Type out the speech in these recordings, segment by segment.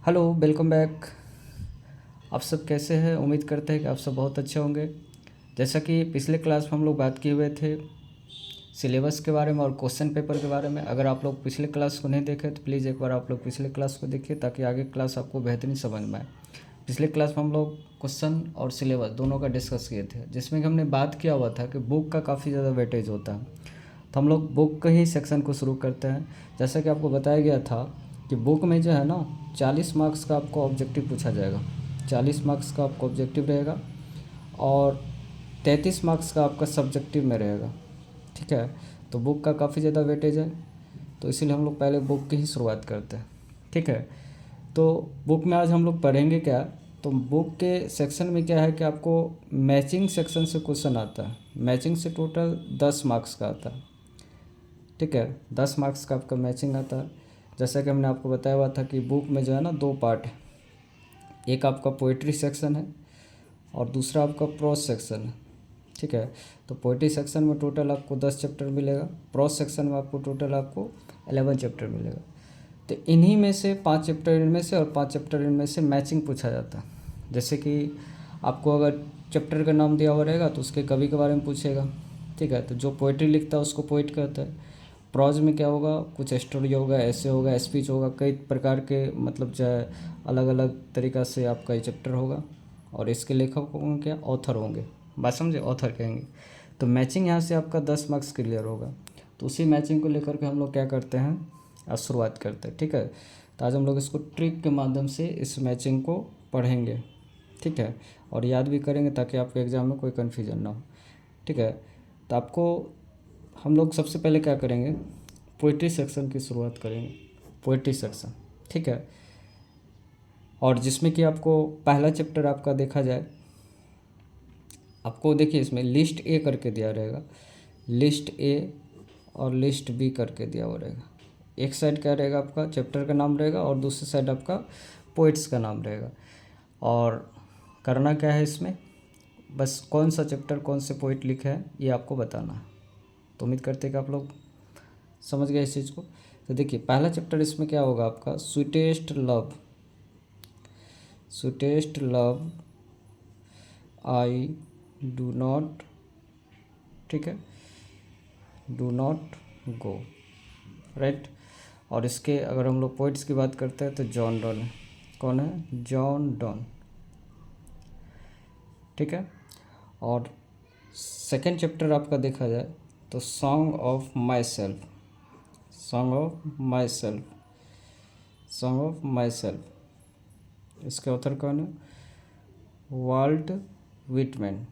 Hello, welcome back. आप सब कैसे हैं? उम्मीद करते हैं कि आप सब बहुत अच्छे होंगे। जैसा कि पिछले क्लास में हम लोग बात किए हुए थे सिलेबस के बारे में और क्वेश्चन पेपर के बारे में। अगर आप लोग पिछले क्लास को नहीं देखे तो प्लीज़ एक बार आप लोग पिछले क्लास को देखिए ताकि आगे क्लास आपको बेहतरीन समझ में आए। पिछले क्लास में हम लोग क्वेश्चन और सिलेबस दोनों का डिस्कस किए थे, जिसमें कि हमने बात किया हुआ था कि बुक का काफ़ी ज़्यादा वेटेज होता है। तो हम लोग बुक के ही सेक्शन को शुरू करते हैं। जैसा कि आपको बताया गया था कि बुक में जो है ना 40 मार्क्स का आपको ऑब्जेक्टिव पूछा जाएगा। 40 मार्क्स का आपको ऑब्जेक्टिव रहेगा और 33 मार्क्स का आपका सब्जेक्टिव में रहेगा। ठीक है, तो बुक का काफ़ी ज़्यादा वेटेज है, तो इसीलिए हम लोग पहले बुक की ही शुरुआत करते हैं। ठीक है, तो बुक में आज हम लोग पढ़ेंगे क्या। तो बुक के सेक्शन में क्या है कि आपको मैचिंग सेक्शन से क्वेश्चन आता है। मैचिंग से टोटल 10 मार्क्स का आता है। ठीक है, 10 मार्क्स का आपका मैचिंग आता है। जैसा कि हमने आपको बताया हुआ था कि बुक में जो है ना 2 पार्ट है। एक आपका पोइट्री सेक्शन है और दूसरा आपका प्रोज सेक्शन है। ठीक है, तो पोइट्री सेक्शन में टोटल आपको 10 चैप्टर मिलेगा, प्रोज सेक्शन में आपको टोटल आपको 11 चैप्टर मिलेगा। तो इन्हीं में से 5 चैप्टर इनमें से और 5 चैप्टर इनमें से मैचिंग पूछा जाता है। जैसे कि आपको अगर चैप्टर का नाम दिया हुआ रहेगा तो उसके कवि के बारे में पूछेगा। ठीक है, तो जो पोइट्री लिखता है उसको पोइट कहता है। प्रोज में क्या होगा, कुछ स्टोरी होगा, ऐसे होगा, स्पीच होगा, कई प्रकार के मतलब जो है अलग अलग तरीक़ा से आपका ये चैप्टर होगा। और इसके लेखक होंगे क्या, ऑथर होंगे। बात समझे, ऑथर कहेंगे। तो मैचिंग यहाँ से आपका 10 मार्क्स क्लियर होगा। तो उसी मैचिंग को लेकर के हम लोग क्या करते हैं, आज शुरुआत करते हैं। ठीक है, तो आज हम लोग इसको ट्रिक के माध्यम से इस मैचिंग को पढ़ेंगे। ठीक है, और याद भी करेंगे ताकि आपके एग्ज़ाम में कोई कन्फ्यूजन ना हो। ठीक है, तो आपको हम लोग सबसे पहले क्या करेंगे, पोइट्री सेक्शन की शुरुआत करेंगे। पोइट्री सेक्शन, ठीक है, और जिसमें कि आपको पहला चैप्टर आपका देखा जाए, आपको देखिए इसमें लिस्ट ए करके दिया रहेगा, लिस्ट ए और लिस्ट बी करके दिया हुआ रहेगा। एक साइड क्या रहेगा, आपका चैप्टर का नाम रहेगा और दूसरी साइड आपका पोइट्स का नाम रहेगा। और करना क्या है इसमें, बस कौन सा चैप्टर कौन से पोइट लिखे हैं ये आपको बताना है। तो उम्मीद करते हैं कि आप लोग समझ गए इस चीज़ को। तो देखिए पहला चैप्टर इसमें क्या होगा आपका, sweetest love, sweetest love I do not, ठीक है, डू नॉट गो, राइट। और इसके अगर हम लोग पोइट्स की बात करते हैं तो जॉन डॉन है। कौन है, जॉन डॉन। ठीक है, और सेकेंड चैप्टर आपका देखा जाए तो song of myself, song of myself, song of myself. इसके ऑथर कौन है, वाल्ट विटमैन,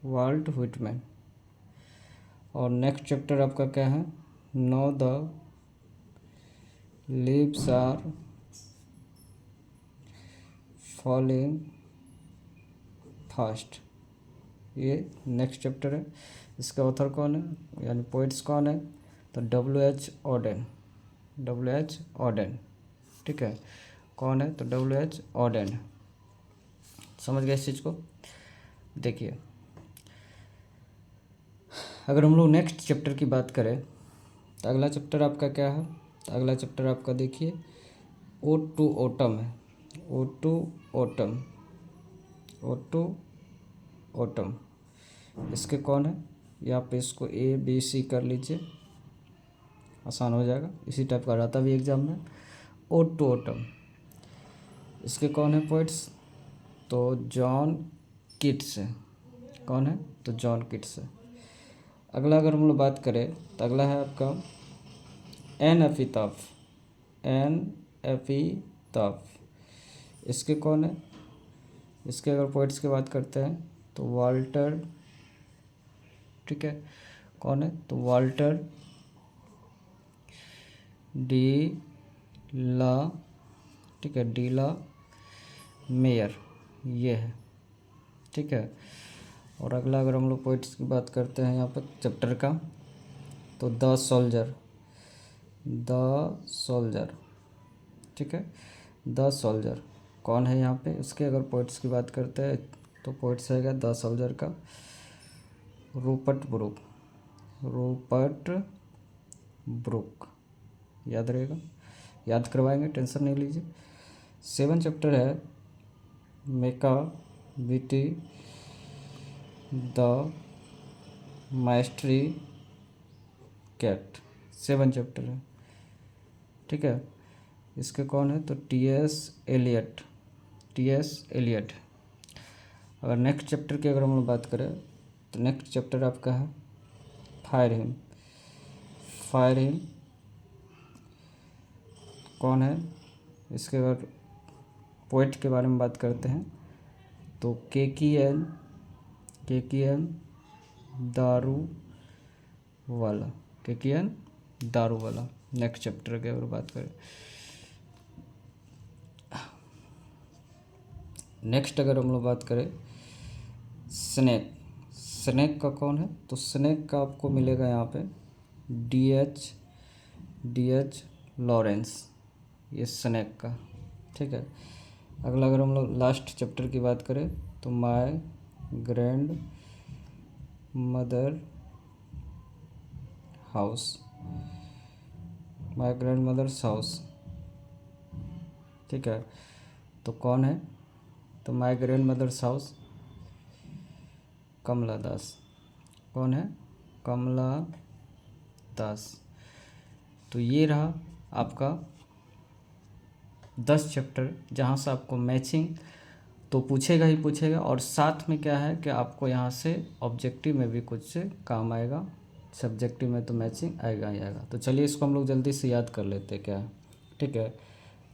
वाल्ट विटमैन। और नेक्स्ट चैप्टर आपका क्या है, no the leaves are falling fast, ये नेक्स्ट चैप्टर है। इसका ऑथर कौन है, यानी पोइट्स कौन है, तो W.H. Odean, W.H. ऑडेन। ठीक है, कौन है, तो W.H. ऑडेन। समझ गए इस चीज़ को। देखिए अगर हम लोग नेक्स्ट चैप्टर की बात करें तो अगला चैप्टर आपका क्या है, तो अगला चैप्टर आपका देखिए ओ टू ओटम है, ode to autumn, ode to autumn. इसके कौन है, यहाँ पे इसको ABC कर लीजिए, आसान हो जाएगा। इसी टाइप का रहता भी एग्जाम में, ओ टू ओटम। इसके कौन है पोइट्स, तो जॉन किट्स है। कौन है, तो जॉन किट्स है। अगला अगर हम लोग बात करें तो अगला है आपका एन एफिताफ, एन एफिताफ। इसके कौन है, इसके अगर पोइट्स की बात करते हैं तो वाल्टर, ठीक है, कौन है, तो वाल्टर डी ला, ठीक है, डी ला मेयर, ये है। ठीक है, और अगला अगर हम लोग पोइट्स की बात करते हैं यहाँ पर चैप्टर का, तो द सोल्जर, द सोल्जर, ठीक है, द सोल्जर। कौन है यहाँ पे, उसके अगर पोइट्स की बात करते हैं तो पोइट्स रहेगा द सोल्जर का रूपर्ट ब्रुक, रूपर्ट ब्रुक। याद रहेगा, याद करवाएंगे, टेंशन नहीं लीजिए। 7 चैप्टर है मेका विटी द माइस्ट्री कैट, 7 चैप्टर है, ठीक है। इसके कौन है तो टी एस एलियट। अगर नेक्स्ट चैप्टर की अगर हम लोग बात करें तो नेक्स्ट चैप्टर आपका है फायर हिम कौन है। इसके अगर पोइट के बारे में बात करते हैं तो के की एन दारूवाला नेक्स्ट चैप्टर की अगर बात करें। नेक्स्ट अगर हम लोग बात करें स्नेक का कौन है तो स्नेक का आपको मिलेगा यहाँ पे डी एच लॉरेंस, ये स्नेक का, ठीक है। अगला अगर हम लोग लास्ट चैप्टर की बात करें तो माय ग्रैंड मदर हाउस, ठीक है। तो कौन है तो माय ग्रैंड मदर्स हाउस कमला दास, कौन है कमला दास। तो ये रहा आपका 10 चैप्टर, जहाँ से आपको मैचिंग तो पूछेगा ही पूछेगा, और साथ में क्या है कि आपको यहाँ से ऑब्जेक्टिव में भी कुछ से काम आएगा, सब्जेक्टिव में तो मैचिंग आएगा ही आएगा। तो चलिए इसको हम लोग जल्दी से याद कर लेते हैं क्या है, ठीक है।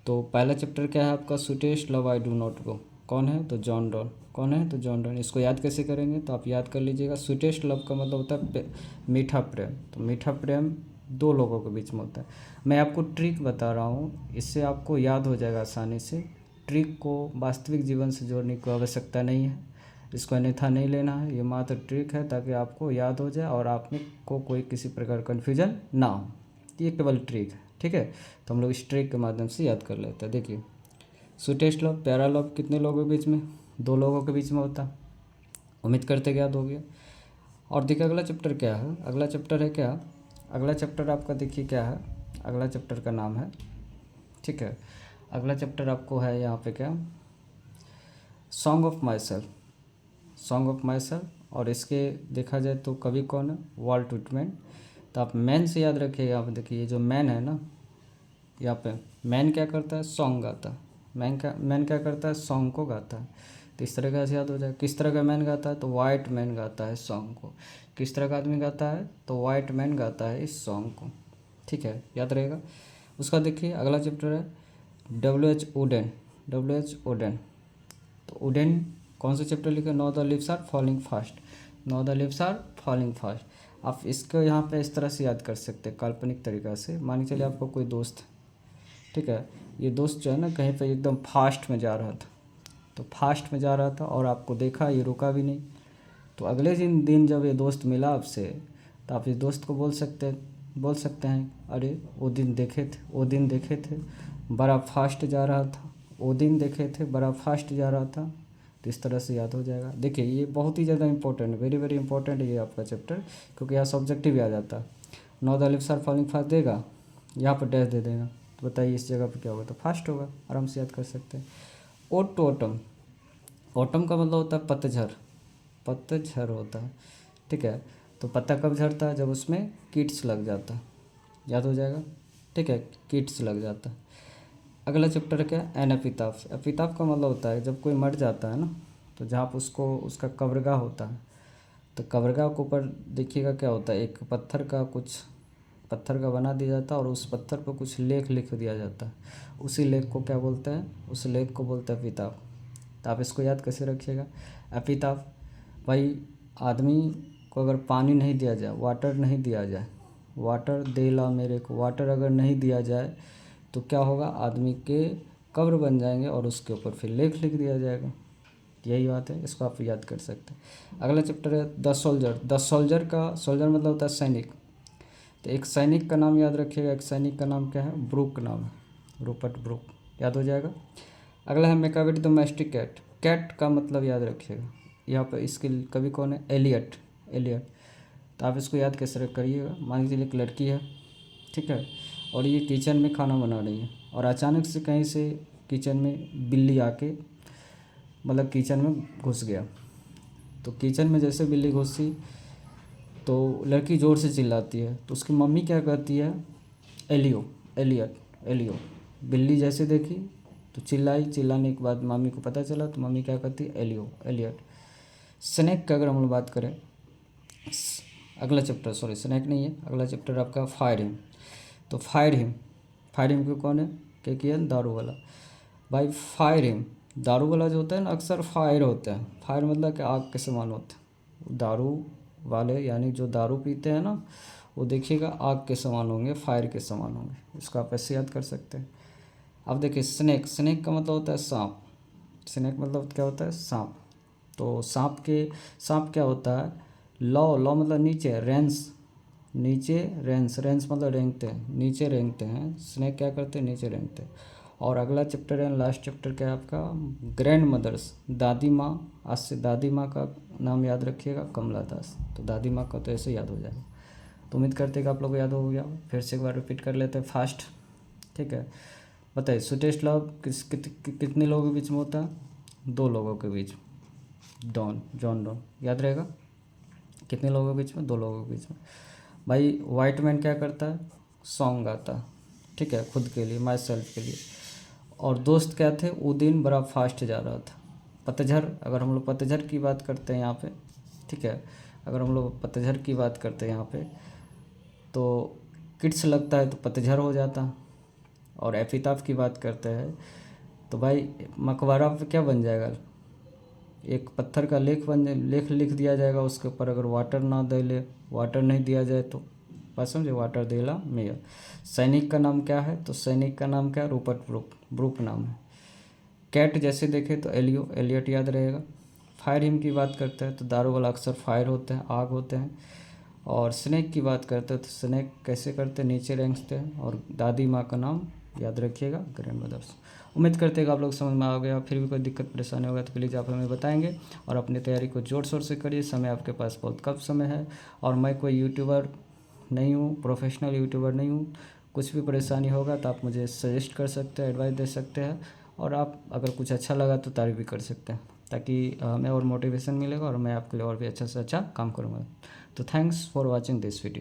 तो पहला चैप्टर क्या है आपका sweetest love I do not go, कौन है तो जॉन डॉन, कौन है तो जॉन डॉन। इसको याद कैसे करेंगे तो आप याद कर लीजिएगा, स्वीटेस्ट लव का मतलब होता है मीठा प्रेम, तो मीठा प्रेम 2 लोगों के बीच में होता है। मैं आपको ट्रिक बता रहा हूँ, इससे आपको याद हो जाएगा आसानी से। ट्रिक को वास्तविक जीवन से जोड़ने की आवश्यकता नहीं है, इसको अन्यथा नहीं लेना है, ये मात्र ट्रिक है ताकि आपको याद हो जाए और आप में को कोई किसी प्रकार कन्फ्यूजन ना हो, ये केवल ट्रिक है, ठीक है। तो हम लोग इस ट्रिक के माध्यम से याद कर लेते हैं। देखिए स्वीटेस्ट लव, प्यारा लव कितने लोगों के बीच में 2 लोगों के बीच में होता है, उम्मीद करते याद हो गया। और देखिए अगला चैप्टर क्या है, अगला चैप्टर है क्या, अगला चैप्टर आपका देखिए क्या है, अगला चैप्टर का नाम है, ठीक है। अगला चैप्टर आपको है यहाँ पे क्या सॉन्ग ऑफ माई सेल्फ, और इसके देखा जाए तो कवि कौन है वॉल्ट विटमैन। तो आप मैन से याद रखिएगा, यहाँ पे देखिए ये जो मैन है ना, यहाँ पे मैन क्या करता है सॉन्ग गाता है, मैन क्या करता है सॉन्ग को गाता है। तो इस तरह का ऐसे याद हो जाए, किस तरह का मैन गाता है तो वाइट मैन गाता है सॉन्ग को, किस तरह का आदमी गाता है तो वाइट मैन गाता है इस सॉन्ग को, ठीक है, याद रहेगा। उसका देखिए अगला चैप्टर है W.H. ओडेन। तो ओडेन कौन सा चैप्टर लिखे, now the leaves are falling fast. आप इसको यहाँ पे इस तरह से याद कर सकते हैं काल्पनिक तरीक़ा से। मान के चलिए आपको कोई दोस्त है, ठीक है, ये दोस्त जो है ना कहीं पे एकदम फास्ट में जा रहा था, तो फास्ट में जा रहा था और आपको देखा ये रुका भी नहीं। तो अगले दिन जब ये दोस्त मिला आपसे तो आप इस दोस्त को बोल सकते हैं अरे वो दिन देखे थे बड़ा फास्ट जा रहा था, वो दिन देखे थे बड़ा फास्ट जा रहा था। तो इस तरह से याद हो जाएगा। देखिए ये बहुत ही ज़्यादा इंपॉर्टेंट है, वेरी वेरी इंपॉर्टेंट है ये आपका चैप्टर, क्योंकि यहाँ सब्जेक्टिव आ जाता है। Now the leaves are falling fast देगा, यहाँ पर डैश दे देगा, तो बताइए इस जगह पर क्या होगा तो फास्ट होगा, आराम से याद कर सकते हैं। ओड टू ऑटम का मतलब होता है पतझड़ होता है, ठीक है। तो पत्ता कब झड़ता है जब उसमें कीट्स लग जाता है, याद हो जाएगा, ठीक है, कीट्स लग जाता है। अगला चैप्टर है क्या एन एपिताफ का मतलब होता है जब कोई मर जाता है ना, तो जहाँ पर उसका कब्रगाह होता है, तो कब्रगाह के ऊपर देखिएगा क्या होता है, एक पत्थर का बना दिया जाता है और उस पत्थर पर कुछ लेख लिख दिया जाता है। उसी लेख को क्या बोलते हैं, उस लेख को बोलते हैं एपिताफ। तो आप इसको याद कैसे रखिएगा एपिताफ, भाई आदमी को अगर पानी नहीं दिया जाए, वाटर नहीं दिया जाए, वाटर दे ला मेरे को, वाटर अगर नहीं दिया जाए तो क्या होगा, आदमी के कब्र बन जाएंगे और उसके ऊपर फिर लेख लिख दिया जाएगा। यही बात है, इसको आप याद कर सकते हैं। अगला चैप्टर है द सोल्जर सोल्जर मतलब होता है सैनिक। तो एक सैनिक का नाम याद रखिएगा, एक सैनिक का नाम क्या है ब्रूक नाम है, रूपर्ट ब्रूक, याद हो जाएगा। अगला है मेकाविटी डोमेस्टिक कैट का मतलब याद रखिएगा, यहाँ पर इसके कवि कौन है एलियट। तो आप इसको याद कैसे करिएगा, मान लीजिए एक लड़की है, ठीक है, और ये किचन में खाना बना रही है और अचानक से कहीं से किचन में बिल्ली आके मतलब किचन में घुस गया। तो किचन में जैसे बिल्ली घुसी तो लड़की ज़ोर से चिल्लाती है, तो उसकी मम्मी क्या कहती है, एलियो, एलियट, एलियो। बिल्ली जैसे देखी तो चिल्लाई, चिल्लाने के बाद मम्मी को पता चला तो मम्मी क्या कहती है, एलियो, एलियट। स्नेक की अगर हम लोग बात करें, अगला चैप्टर, सॉरी स्नेक नहीं है, अगला चैप्टर आपका फायर हिम। तो फायर हिम, फायर हिम को कौन है, क्या किया, दारू वाला। भाई फायर हिम, दारू वाला जो होता है ना अक्सर फायर होता है, फायर मतलब कि आग के समान होता है। दारू वाले यानी जो दारू पीते हैं ना वो देखिएगा आग के समान होंगे, फायर के समान होंगे, इसको आप ऐसे याद कर सकते हैं। अब देखिए स्नेक, स्नेक का मतलब होता है सांप, स्नेक मतलब क्या होता है, सांप। तो सांप क्या होता है, लॉ, लॉ मतलब नीचे, रेंस, नीचे रेंस, रेंस मतलब रेंगते हैं, नीचे रेंगते हैं, स्नेक क्या करते हैं, नीचे रेंगते हैं। और अगला चैप्टर है, लास्ट चैप्टर क्या है आपका, ग्रैंड मदर्स, दादी माँ। आज से दादी माँ का नाम याद रखिएगा, कमला दास। तो दादी माँ का तो ऐसे याद हो जाएगा। तो उम्मीद करते हैं कि आप लोग को याद हो गया। फिर से एक बार रिपीट कर लेते हैं फास्ट, ठीक है। बताइए स्वीटेस्ट लव कितने लोगों के बीच में होता है, 2 लोगों के बीच, डॉन, जॉन डॉन, याद रहेगा। कितने लोगों के बीच में, 2 लोगों के बीच में। भाई वाइट मैन क्या करता है, सॉन्ग गाता है, ठीक है, खुद के लिए, माई सेल्फ के लिए। और दोस्त क्या थे, वो दिन बड़ा फास्ट जा रहा था। पतझड़, अगर हम लोग पतझड़ की बात करते हैं यहाँ पे, ठीक है, अगर हम लोग पतझड़ की बात करते हैं यहाँ पे तो किड्स लगता है तो पतझड़ हो जाता। और एपिताफ की बात करते हैं तो भाई मकबरा पे क्या बन जाएगा, एक पत्थर का लेख लिख दिया जाएगा उसके ऊपर, अगर वाटर नहीं दिया जाए तो, बात समझे, वाटर देला मेयर। सैनिक का नाम क्या है, तो सैनिक का नाम क्या है, रूपर्ट ब्रूक, ब्रूक नाम है। कैट जैसे देखे तो एलियो, एलियट याद रहेगा। फायर हिम की बात करते हैं तो दारू वाला अक्सर फायर होते हैं, आग होते हैं। और स्नेक की बात करते हैं तो स्नेक कैसे करते हैं, नीचे रेंगते हैं। और दादी माँ का नाम याद रखिएगा, ग्रैंड मदर्स। उम्मीद करते हैं कि आप लोग समझ में आ गया। फिर भी कोई दिक्कत परेशानी होगा तो प्लीज़ आप हमें बताएंगे। और अपनी तैयारी को जोर शोर से करिए, समय आपके पास बहुत कम समय है। और मैं कोई यूट्यूबर नहीं हूँ, प्रोफेशनल यूट्यूबर नहीं हूँ। कुछ भी परेशानी होगा तो आप मुझे सजेस्ट कर सकते हैं, एडवाइस दे सकते हैं। और आप अगर कुछ अच्छा लगा तो तारीफ़ भी कर सकते हैं, ताकि हमें और मोटिवेशन मिलेगा और मैं आपके लिए और भी अच्छा से अच्छा काम करूँगा। तो thanks for watching this video.